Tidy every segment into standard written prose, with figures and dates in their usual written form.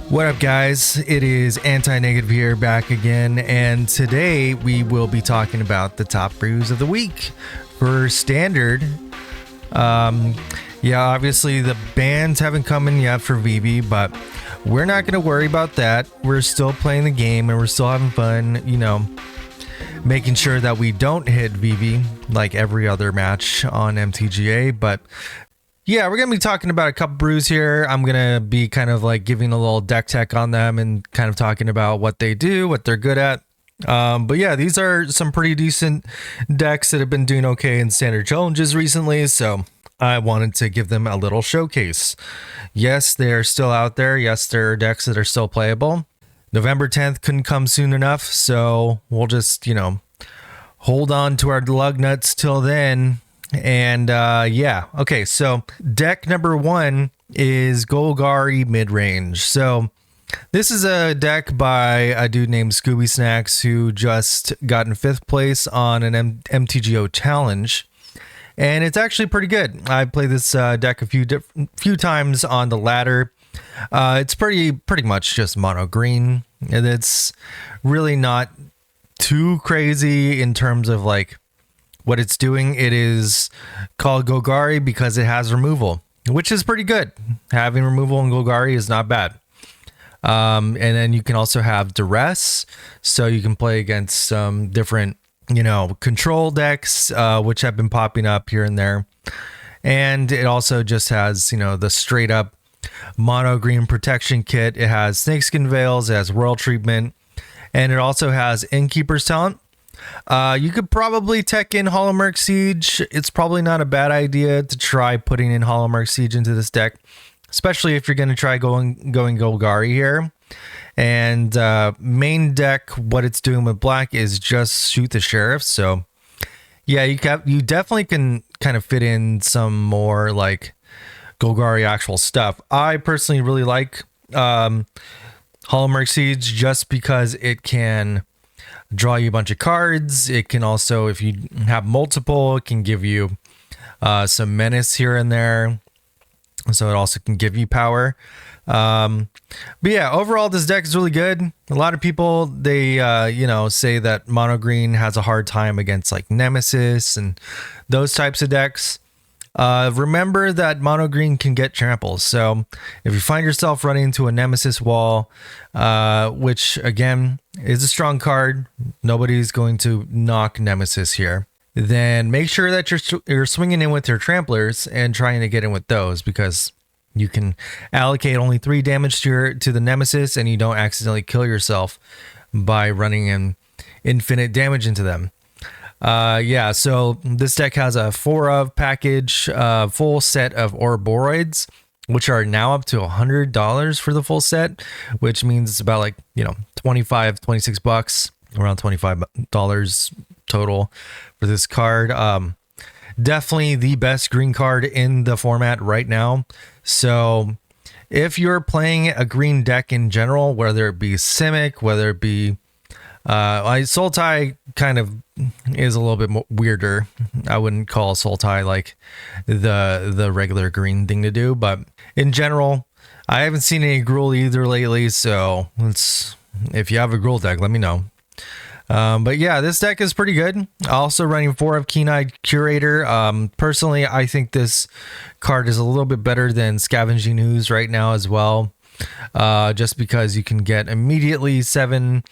What up, guys? It is Anti-Negative here, back again, and today we will be talking about the top brews of the week for Standard. Yeah, obviously the bans haven't come in yet for VV, but we're not going to worry about that. We're still playing the game and we're still having fun, you know, making sure that we don't hit VV like every other match on MTGA, but yeah, we're going to be talking about a couple brews here. I'm going to be kind of like giving a little deck tech on them and kind of talking about what they do, what they're good at. But yeah, these are some pretty decent decks that have been doing okay in standard challenges recently, so I wanted to give them a little showcase. Yes, they're still out there. Yes, there are decks that are still playable. November 10th couldn't come soon enough, so we'll just, you know, hold on to our lug nuts till then. And yeah, okay, so deck number one is Golgari Midrange. So this is a deck by a dude named Scooby Snacks who just got in 5th place on an MTGO challenge, and it's actually pretty good. I played this deck a few times on the ladder. It's pretty much just mono green, and it's really not too crazy in terms of like what it's doing. It is called Golgari because it has removal, which is pretty good. Having removal in Golgari is not bad. And then you can also have duress, so you can play against some different, you know, control decks, which have been popping up here and there. And it also just has, you know, the straight up mono green protection kit. It has snakeskin veils, it has world treatment, and it also has innkeeper's talent. You could probably tech in Hollowmark Siege. It's probably not a bad idea to try putting in Hollowmark Siege into this deck, especially if you're going to try going Golgari here. And main deck, what it's doing with black is just shoot the sheriff. So yeah, you definitely can kind of fit in some more like Golgari actual stuff. I personally really like Hollowmark Siege just because it can draw you a bunch of cards. It can also, if you have multiple, it can give you some menace here and there. So it also can give you power. But yeah, overall, this deck is really good. A lot of people, they, you know, say that mono green has a hard time against like Nemesis and those types of decks. Remember that mono green can get tramples. So if you find yourself running into a Nemesis wall, which again is a strong card, nobody's going to knock Nemesis here, then make sure that you're swinging in with your tramplers and trying to get in with those, because you can allocate only 3 damage to the Nemesis and you don't accidentally kill yourself by running in infinite damage into them. Yeah, so this deck has a 4-of package, full set of Ouroboros, which are now up to $100 for the full set, which means it's about like, you know, 26 bucks, around $25 total for this card. Definitely the best green card in the format right now. So if you're playing a green deck in general, whether it be Simic, whether it be Sultai kind of is a little bit more weirder. I wouldn't call Sultai like the regular green thing to do, but in general, I haven't seen any Gruul either lately, so if you have a Gruul deck, let me know. But yeah, this deck is pretty good. Also running 4-of Keen-Eyed Curator. Personally, I think this card is a little bit better than Scavenging Ooze right now as well. Just because you can get immediately 7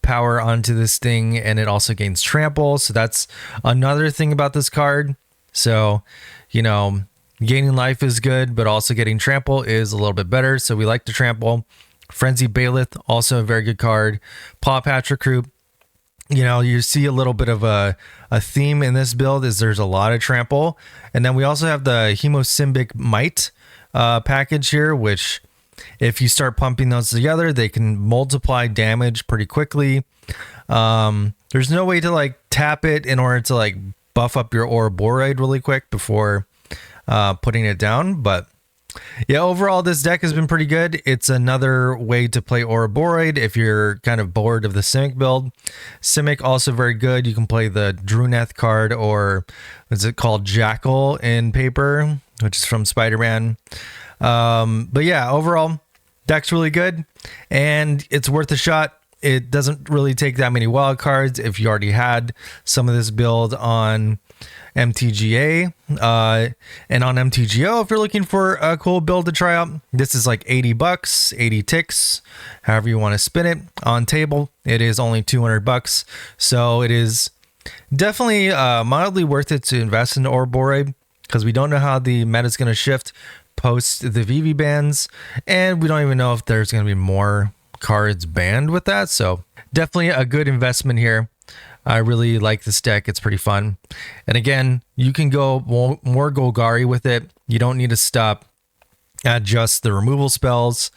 power onto this thing, and it also gains trample, so that's another thing about this card. So, you know, gaining life is good, but also getting trample is a little bit better, so we like to trample. Frenzy Bailiff, also a very good card. Paw Patch Recruit. You know, you see a little bit of a theme in this build is there's a lot of trample, and then we also have the Hemosymbic Might package here, which if you start pumping those together, they can multiply damage pretty quickly. There's no way to like tap it in order to like buff up your Ouroboros really quick before putting it down. But yeah, overall, this deck has been pretty good. It's another way to play Ouroboros if you're kind of bored of the Simic build. Simic also very good. You can play the Druneth card, or what's it called, Jackal in paper, which is from Spider-Man. But yeah, overall, Deck's really good, and it's worth a shot. It doesn't really take that many wild cards if you already had some of this build on MTGA. And on MTGO, if you're looking for a cool build to try out, this is like $80, 80 ticks, however you want to spin it. On table, it is only $200, so it is definitely mildly worth it to invest in Ouroboros, because we don't know how the meta is going to shift post the VV bans, and we don't even know if there's going to be more cards banned with that. So definitely a good investment here. I really like this deck. It's pretty fun. And again, you can go more Golgari with it. You don't need to stop at just the removal spells.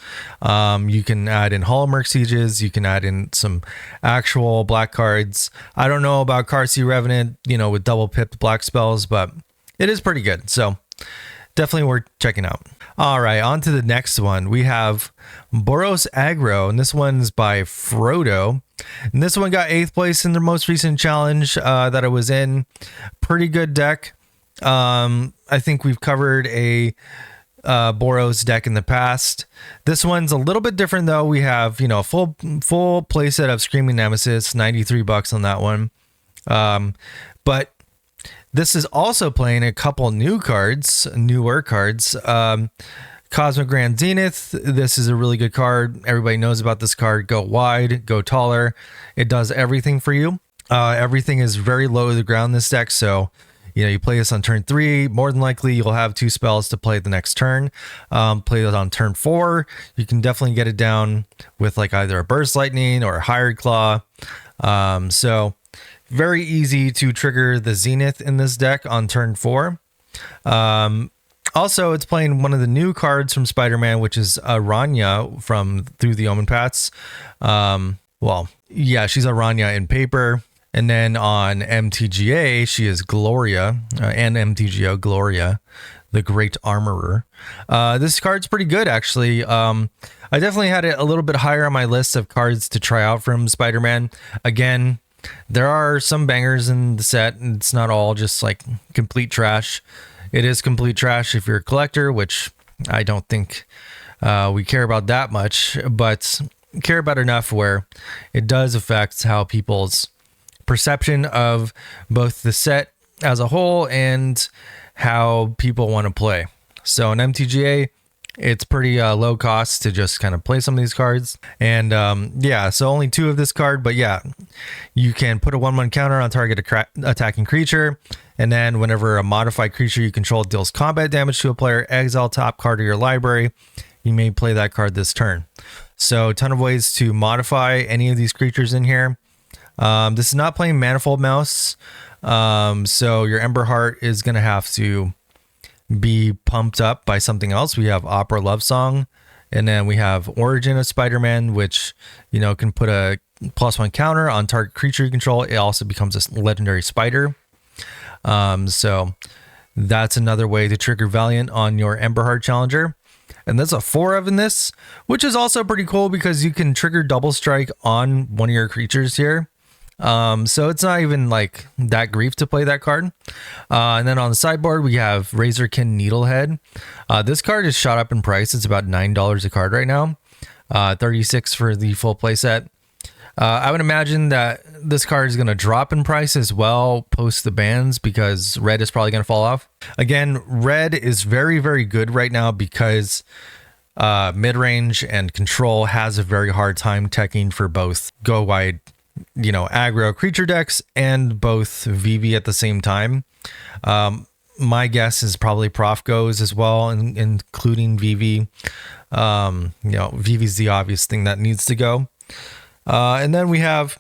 You can add in Hallmark Sieges. You can add in some actual black cards. I don't know about Karsi Revenant, with double pipped black spells, but it is pretty good. So definitely worth checking out. All right, on to the next one. We have Boros Aggro, and this one's by Frodo. And this one got 8th place in the most recent challenge that I was in. Pretty good deck. I think we've covered a Boros deck in the past. This one's a little bit different though. We have, full playset of Screaming Nemesis, $93 on that one. But this is also playing a couple newer cards. Cosmic Grand Zenith. This is a really good card. Everybody knows about this card. Go wide, go taller. It does everything for you. Everything is very low to the ground in this deck. So, you play this on turn 3. More than likely, you'll have 2 spells to play the next turn. Play it on turn 4. You can definitely get it down with like either a Burst Lightning or a Hired Claw. So very easy to trigger the Zenith in this deck on turn 4. Also, it's playing one of the new cards from Spider-Man, which is Aranya from Through the Omen Paths. She's Aranya in paper. And then on MTGA, she is Gloria, and MTGO Gloria, the Great Armorer. This card's pretty good, actually. I definitely had it a little bit higher on my list of cards to try out from Spider-Man. Again, there are some bangers in the set, and it's not all just like complete trash. It is complete trash if you're a collector, which I don't think we care about that much, but care about enough where it does affect how people's perception of both the set as a whole and how people want to play. So in MTGA, it's pretty low cost to just kind of play some of these cards. And so only 2 of this card, but you can put a 1/1 counter on target attacking creature. And then whenever a modified creature you control deals combat damage to a player, exile top card of your library. You may play that card this turn. So a ton of ways to modify any of these creatures in here. This is not playing Manifold Mouse. So your Ember Heart is going to have to be pumped up by something else. We have Opera Love Song, and then we have Origin of Spider-Man, which, can put a +1 counter on target creature you control. It also becomes a legendary spider. So that's another way to trigger Valiant on your Ember Heart Challenger. And there's a 4 of in this, which is also pretty cool because you can trigger Double Strike on one of your creatures here. So it's not even like that grief to play that card. And then on the sideboard, we have Razorkin Needlehead. This card is shot up in price. It's about $9 a card right now. $36 for the full playset. I would imagine that this card is going to drop in price as well post the bans because red is probably going to fall off. Again, red is very, very good right now because mid-range and control has a very hard time teching for both go wide, aggro creature decks and both VV at the same time. My guess is probably Prof goes as well, including VV. VV is the obvious thing that needs to go. And then we have,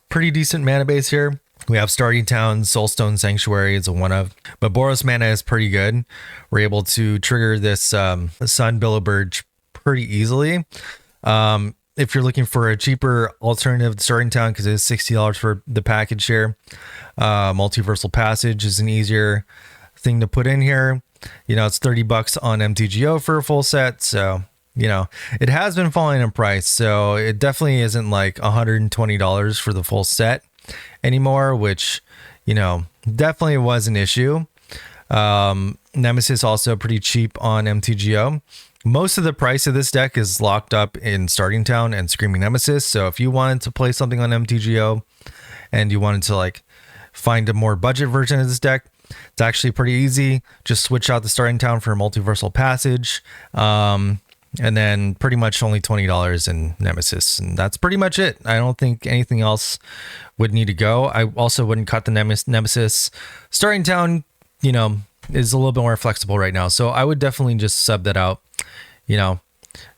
pretty decent mana base here. We have Starting Town, Soulstone Sanctuary is a 1-of, but Boros mana is pretty good. We're able to trigger this Sun Billowbird pretty easily. If you're looking for a cheaper alternative to Starting Town, because it is $60 for the package here, Multiversal Passage is an easier thing to put in here. It's $30 on MTGO for a full set, so it has been falling in price, so it definitely isn't like $120 for the full set anymore, which, definitely was an issue. Nemesis also pretty cheap on MTGO. Most of the price of this deck is locked up in Starting Town and Screaming Nemesis. So if you wanted to play something on MTGO and you wanted to like find a more budget version of this deck, it's actually pretty easy. Just switch out the Starting Town for a Multiversal Passage. And then pretty much only $20 in Nemesis. And that's pretty much it. I don't think anything else would need to go. I also wouldn't cut the Nemesis. Starting Town, you know, is a little bit more flexible right now. So I would definitely just sub that out, you know,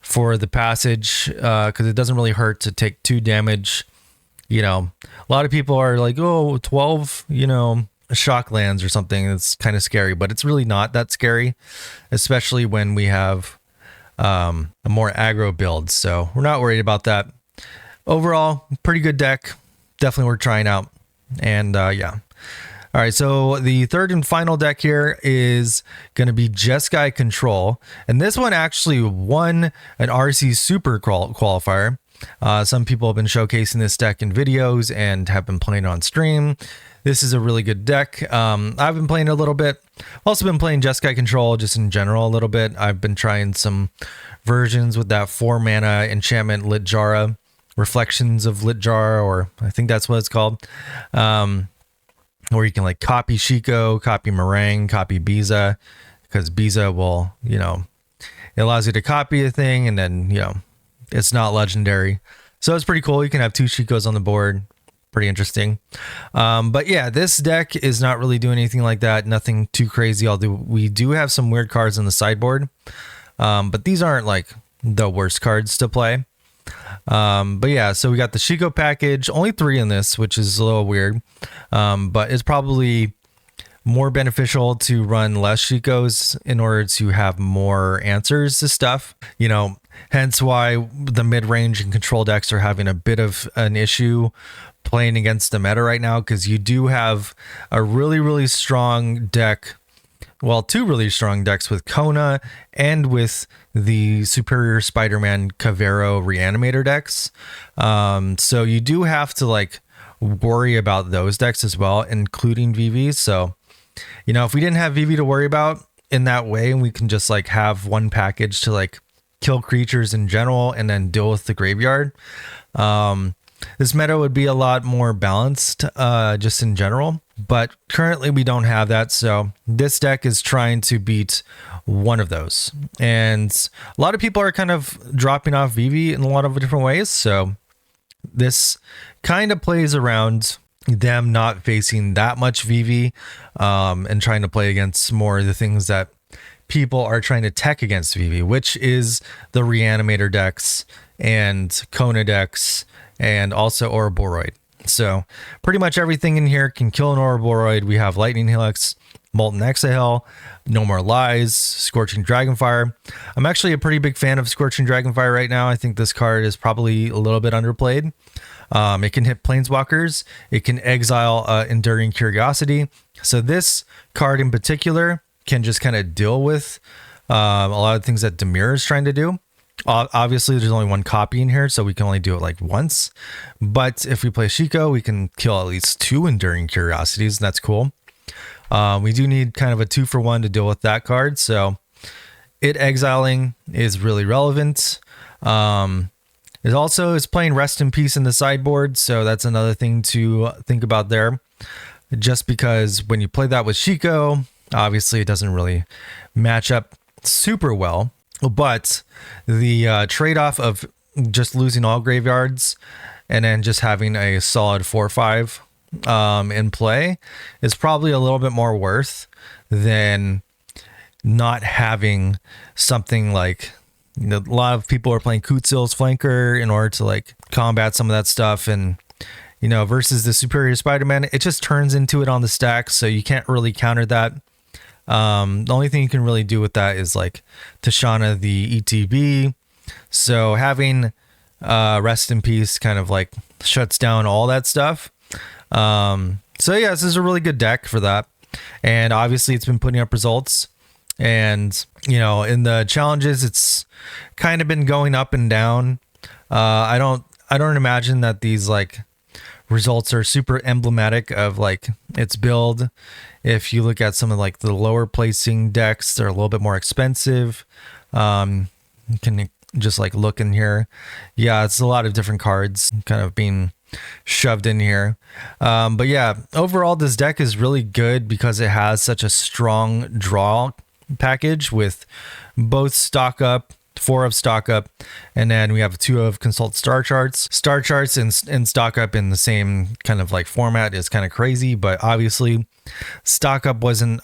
for the passage, because it doesn't really hurt to take 2 damage. You know, a lot of people are like, oh, 12, you know, shock lands or something. It's kind of scary, but it's really not that scary, especially when we have a more aggro build. So we're not worried about that. Overall, pretty good deck. Definitely worth trying out. And yeah. All right, so the third and final deck here is going to be Jeskai Control. And this one actually won an RC Super qualifier. Some people have been showcasing this deck in videos and have been playing on stream. This is a really good deck. I've been playing a little bit. Also been playing Jeskai Control just in general a little bit. I've been trying some versions with that 4 mana enchantment Litjara, Reflections of Litjara, or I think that's what it's called. Where you can like copy Shiko, copy Meringue, copy Biza, because Biza will, you know, it allows you to copy a thing and then, you know, it's not legendary. So it's pretty cool. You can have 2 Shikos on the board. Pretty interesting. But yeah, this deck is not really doing anything like that. Nothing too crazy. We do have some weird cards on the sideboard. But these aren't like the worst cards to play. But yeah, so we got the Shiko package, only 3 in this, which is a little weird. But it's probably more beneficial to run less Shikos in order to have more answers to stuff, you know, hence why the mid-range and control decks are having a bit of an issue playing against the meta right now, because you do have a really strong deck. Well, 2 really strong decks with Kona and with the Superior Spider-Man Cavero Reanimator decks. So you do have to like worry about those decks as well, including VV. So, you know, if we didn't have VV to worry about in that way, and we can just like have one package to like kill creatures in general and then deal with the graveyard, this meta would be a lot more balanced just in general. But currently we don't have that, so this deck is trying to beat one of those. And a lot of people are kind of dropping off VV in a lot of different ways, so this kind of plays around them not facing that much VV and trying to play against more of the things that people are trying to tech against VV, which is the Reanimator decks and Kona decks and also Ouroboros. So pretty much everything in here can kill an Ouroboros. We have Lightning Helix, Molten Exhale, No More Lies, Scorching Dragonfire. I'm actually a pretty big fan of Scorching Dragonfire right now. I think this card is probably a little bit underplayed. It can hit Planeswalkers. It can exile Enduring Curiosity. So this card in particular can just kind of deal with a lot of things that Dimir is trying to do. Obviously, there's only 1 copy in here, so we can only do it like once. But if we play Shiko, we can kill at least 2 Enduring Curiosities, and that's cool. We do need kind of a 2-for-1 to deal with that card, so it exiling is really relevant. It also is playing Rest in Peace in the sideboard, so that's another thing to think about there. Just because when you play that with Shiko, obviously it doesn't really match up super well. But the trade-off of just losing all graveyards and then just having a solid 4/5 in play is probably a little bit more worth than not having something like, you know, a lot of people are playing Kutsil's Flanker in order to like combat some of that stuff, and you know, versus the Superior Spider-Man, it just turns into it on the stack, so you can't really counter that. The only thing you can really do with that is like Tashana the ETB. So having Rest in Peace kind of like shuts down all that stuff. So yeah, this is a really good deck for that. And obviously it's been putting up results. And, you know, in the challenges, it's kind of been going up and down. I don't imagine that these like results are super emblematic of like its build. If you look at some of like the lower placing decks, they're a little bit more expensive. You can just like look in here. Yeah, it's a lot of different cards kind of being shoved in here. But yeah, overall this deck is really good because it has such a strong draw package with both stock up, 4 of stock up, and then we have 2 of consult star charts. Star charts and stock up in the same kind of like format is kind of crazy, but obviously stock up wasn't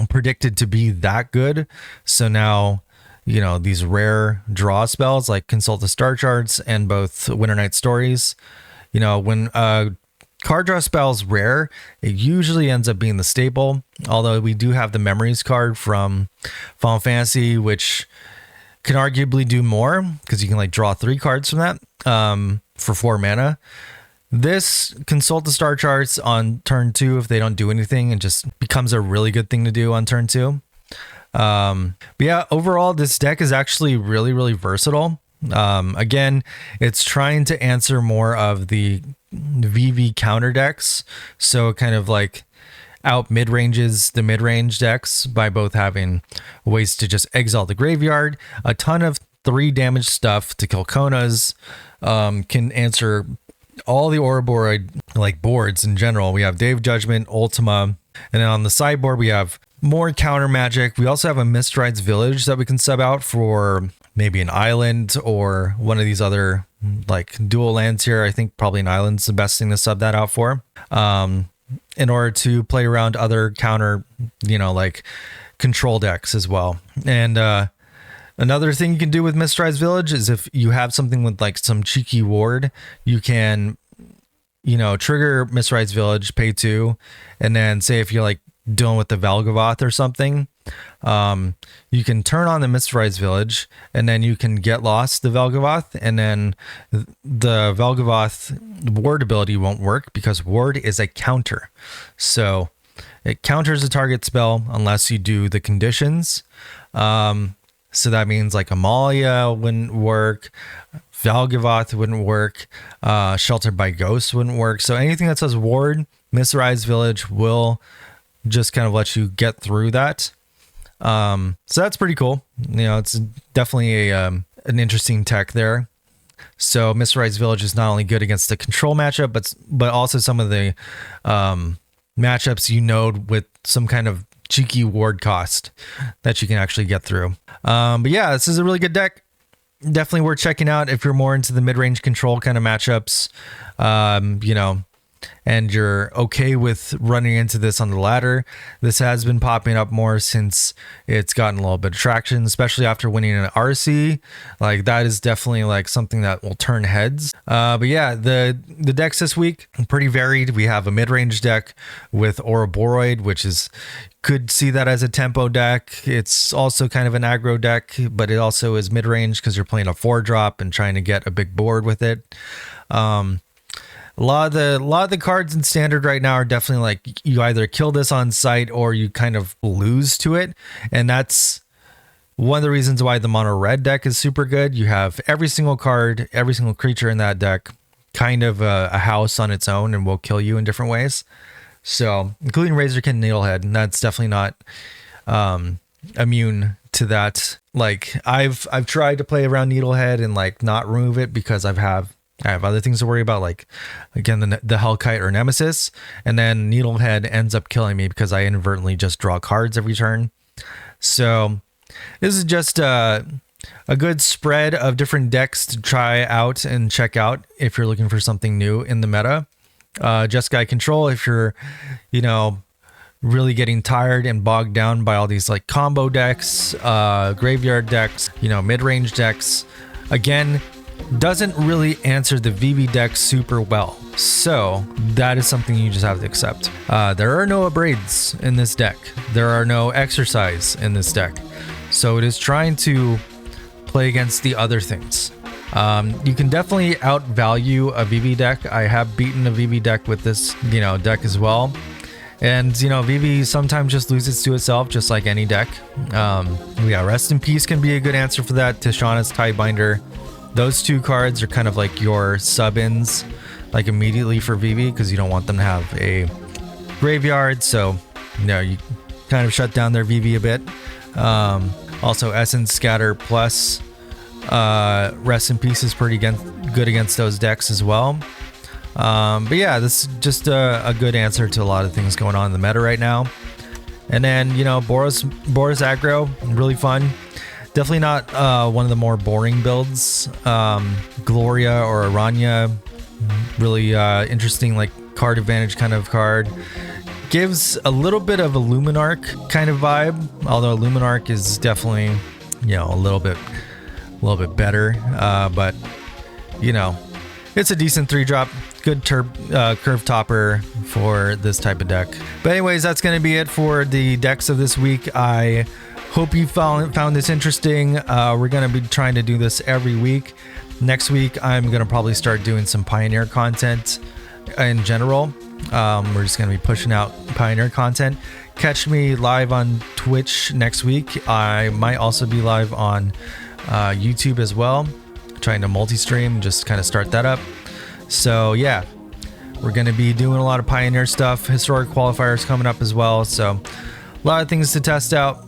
predicted to be that good. So now, you know, these rare draw spells like consult the star charts and both Winter Night Stories, you know, when card draw spells rare, it usually ends up being the staple. Although we do have the memories card from Final Fantasy, which can arguably do more because you can like draw 3 cards from that for 4 mana. This consult the star charts on turn 2 if they don't do anything, and just becomes a really good thing to do on turn 2. But yeah, overall this deck is actually really, really versatile. Again, it's trying to answer more of the VV counter decks, so it kind of like out mid-ranges the mid-range decks by both having ways to just exile the graveyard, a ton of 3 damage stuff to kill Konas, can answer all the Ouroboros like boards in general. We have Dave Judgment, Ultima, and then on the sideboard we have more counter magic. We also have a Mistride's Village that we can sub out for maybe an island or one of these other like dual lands here. I think probably an island's the best thing to sub that out for, in order to play around other counter, you know, like control decks as well. And another thing you can do with Mistride's Village is if you have something with like some cheeky ward, you can, you know, trigger Mistride's Village, pay 2, and then say if you're like dealing with the Valgavoth or something, you can turn on the Mistride's Village, and then you can get lost the Valgavoth, and then the Valgavoth ward ability won't work because ward is a counter. So it counters a target spell unless you do the conditions. So that means like Amalia wouldn't work, Valgavoth wouldn't work, Sheltered by Ghosts wouldn't work. So anything that says ward, Mistride's Village will just kind of let you get through that. So that's pretty cool. You know, it's definitely an interesting tech there. So Mistride's Village is not only good against the control matchup, but also some of the matchups, you know, with some kind of cheeky ward cost that you can actually get through. But yeah, this is a really good deck. Definitely worth checking out if you're more into the mid-range control kind of matchups, you know, and you're okay with running into this on the ladder. This has been popping up more since it's gotten a little bit of traction, especially after winning an RC. Like that is definitely like something that will turn heads. But yeah, the decks this week pretty varied. We have a mid-range deck with Ouroboros, which is, could see that as a tempo deck. It's also kind of an aggro deck, but it also is mid-range because you're playing a 4-drop and trying to get a big board with it. A lot of the cards in standard right now are definitely like you either kill this on sight or you kind of lose to it, and that's one of the reasons why the mono red deck is super good. You have every single card, every single creature in that deck kind of a house on its own and will kill you in different ways. So including Razorkin Needlehead, and that's definitely not immune to that. Like I've tried to play around Needlehead and like not remove it because I have other things to worry about, like again the Hellkite or Nemesis, and then Needlehead ends up killing me because I inadvertently just draw cards every turn. So this is just a good spread of different decks to try out and check out if you're looking for something new in the meta. Jeskai Control, if you're, you know, really getting tired and bogged down by all these like combo decks, graveyard decks, you know, mid-range decks, again, doesn't really answer the VV deck super well. So that is something you just have to accept. There are no abrades in this deck. There are no exercise in this deck. So it is trying to play against the other things. You can definitely outvalue a VV deck. I have beaten a VV deck with this, you know, deck as well. And, you know, VV sometimes just loses to itself, just like any deck. Yeah, Rest in Peace can be a good answer for that. Tishana's Tidebinder. Those 2 cards are kind of like your sub-ins like immediately for VV because you don't want them to have a graveyard. So, you know, you kind of shut down their VV a bit. Also, Essence Scatter plus Rest in Peace is pretty good against those decks as well. But yeah, this is just a good answer to a lot of things going on in the meta right now. And then, you know, Boros Aggro, really fun. Definitely not one of the more boring builds. Gloria or Aranya, really interesting, like card advantage kind of card. Gives a little bit of a Luminarch kind of vibe, although Luminarch is definitely, you know, a little bit better. But you know, it's a decent 3-drop, good curve topper for this type of deck. But anyways, that's going to be it for the decks of this week. I hope you found this interesting. We're going to be trying to do this every week. Next week, I'm going to probably start doing some Pioneer content in general. We're just going to be pushing out Pioneer content. Catch me live on Twitch next week. I might also be live on YouTube as well, trying to multi-stream, just kind of start that up. So yeah, we're going to be doing a lot of Pioneer stuff, historic qualifiers coming up as well. So a lot of things to test out,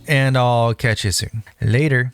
and I'll catch you soon. Later.